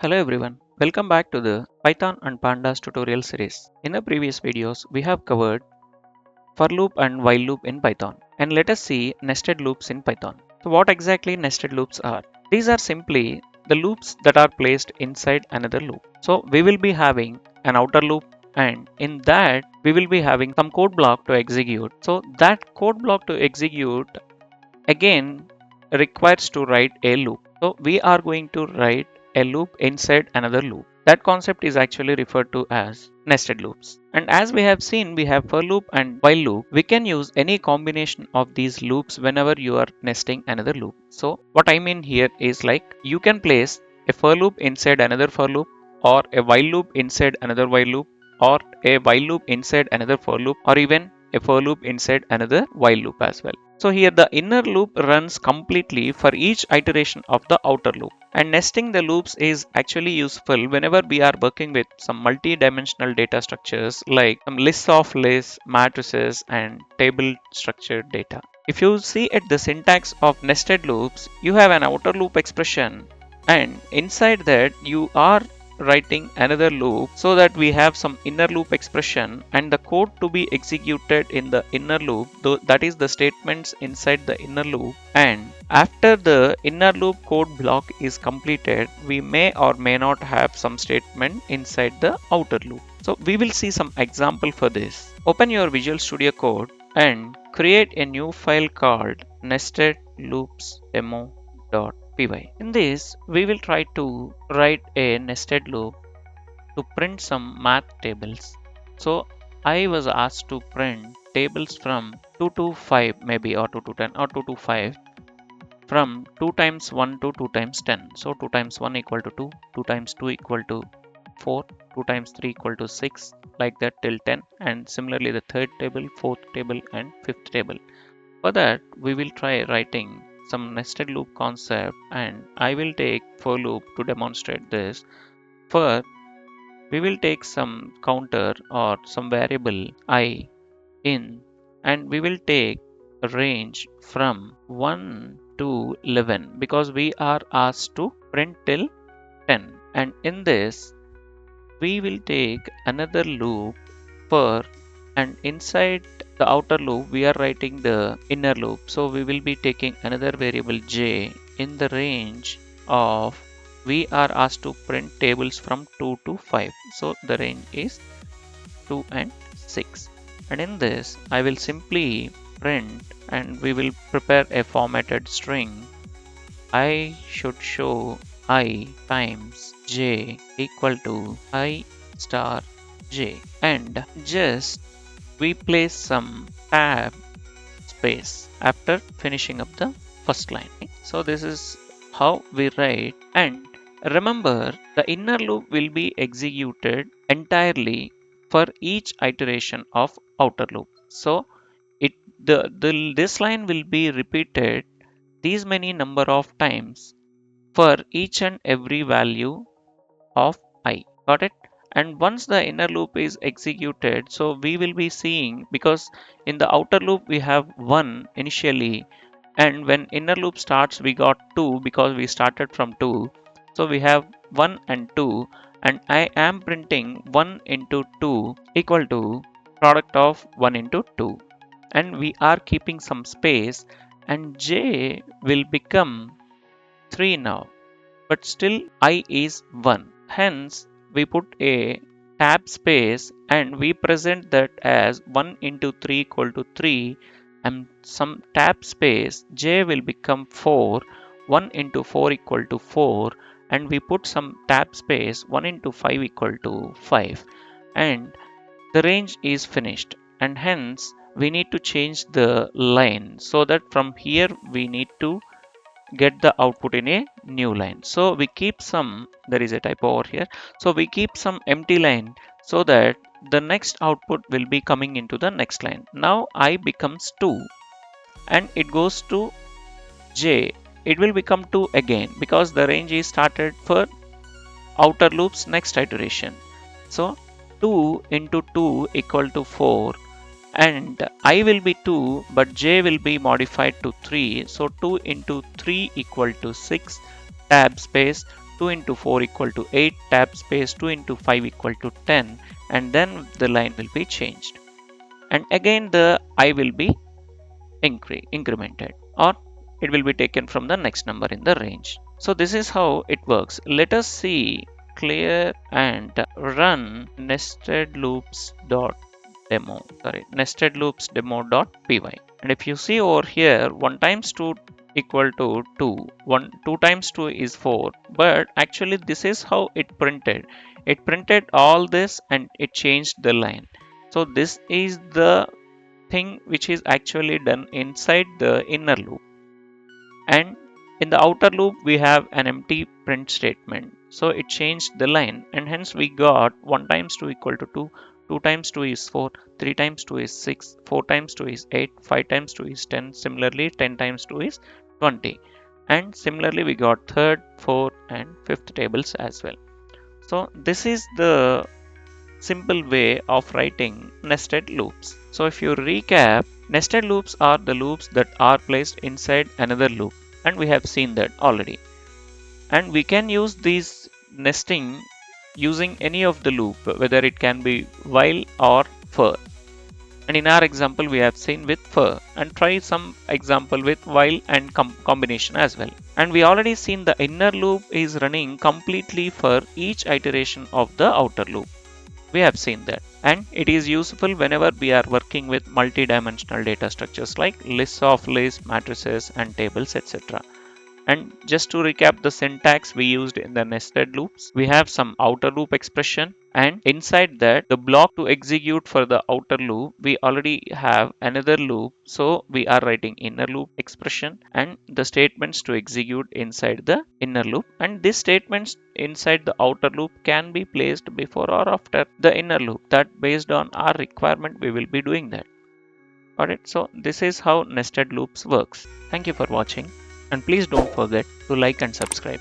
Hello everyone, welcome back to the Python and Pandas tutorial series. In the previous videos, we have covered for loop and while loop in Python. And let us see nested loops in Python. So what exactly nested loops are? These are simply the loops that are placed inside another loop. So we will be having an outer loop, and in that we will be having some code block to execute. So that code block to execute again requires to write a loop. So we are going to write a loop inside another loop. That concept is actually referred to as nested loops. And as we have seen, we have for loop and while loop. We can use any combination of these loops whenever you are nesting another loop. So what I mean here is like you can place a for loop inside another for loop, or a while loop inside another while loop, or a while loop inside another for loop, or even a for loop inside another while loop as well. So here the inner loop runs completely for each iteration of the outer loop. And nesting the loops is actually useful whenever we are working with some multi-dimensional data structures like some lists of lists, matrices, and table structured data. If you see at the syntax of nested loops, you have an outer loop expression, and inside that you are writing another loop so that we have some inner loop expression, and the code to be executed in the inner loop, that is the statements inside the inner loop. And after the inner loop code block is completed, we may or may not have some statement inside the outer loop. So we will see some example for this. Open your Visual Studio Code and create a new file called nested loops demo.py. In this, we will try to write a nested loop to print some math tables. So I was asked to print tables from 2 to 5 maybe, or 2 to 10, or 2 to 5, from 2 times 1 to 2 times 10. So 2 times 1 equal to 2, 2 times 2 equal to 4, 2 times 3 equal to 6, like that till 10. And similarly the third table, fourth table, and fifth table. For that, we will try writing some nested loop concept, and I will take for loop to demonstrate this. First, we will take some counter or some variable I in, and we will take a range from 1 to 11 because we are asked to print till 10. And in this, we will take another loop for, and inside the outer loop we are writing the inner loop. So we will be taking another variable j in the range of, we are asked to print tables from 2 to 5. So the range is 2 and 6. And in this I will simply print, and we will prepare a formatted string. I should show I times j equal to I star j, and just we place some tab space after finishing up the first line. So this is how we write. And remember, the inner loop will be executed entirely for each iteration of outer loop. So it this line will be repeated these many number of times for each and every value of I. Got it? And once the inner loop is executed, so we will be seeing, because in the outer loop we have 1 initially, and when inner loop starts we got 2 because we started from 2. So we have 1 and 2, and I am printing 1 into 2 equal to product of 1 into 2. And we are keeping some space, and j will become 3 now, but still I is 1. Hence, we put a tab space and we present that as 1 into 3 equal to 3, and some tab space, j will become 4, 1 into 4 equal to 4, and we put some tab space 1 into 5 equal to 5, and the range is finished. And hence, we need to change the line so that from here we need to get the output in a new line. So we keep some, there is a typo over here. So we keep some empty line so that the next output will be coming into the next line. Now I becomes 2 and it goes to j. It will become 2 again because the range is started for outer loop's next iteration. So 2 into 2 equal to 4, and I will be 2 but j will be modified to 3. So 2 into 3 equal to 6, tab space, 2 into 4 equal to 8, tab space 2 into 5 equal to 10, and then the line will be changed. And again the I will be incremented, or it will be taken from the next number in the range. So this is how it works. Let us see clear and run nested loops demo.py. And if you see over here, 1 times 2 equal to 2, 2 times 2 is 4, but actually this is how it printed. It printed all this and it changed the line. So this is the thing which is actually done inside the inner loop. And in the outer loop we have an empty print statement, so it changed the line, and hence we got 1 times 2 equal to 2, 2 times 2 is 4, 3 times 2 is 6, 4 times 2 is 8, 5 times 2 is 10, similarly 10 times 2 is 20, and similarly we got third, fourth and fifth tables as well. So this is the simple way of writing nested loops. So if you recap, nested loops are the loops that are placed inside another loop, and we have seen that already. And we can use these nesting using any of the loop, whether it can be while or for. And in our example we have seen with for, and try some example with while and combination as well. And we already seen the inner loop is running completely for each iteration of the outer loop. We have seen that, and it is useful whenever we are working with multi-dimensional data structures like lists of lists, matrices and tables, etc. And just to recap the syntax we used in the nested loops, we have some outer loop expression, and inside that the block to execute for the outer loop, we already have another loop, so we are writing inner loop expression and the statements to execute inside the inner loop, and these statements inside the outer loop can be placed before or after the inner loop. That based on our requirement we will be doing that. Alright, so this is how nested loops works. Thank you for watching, and please don't forget to like and subscribe.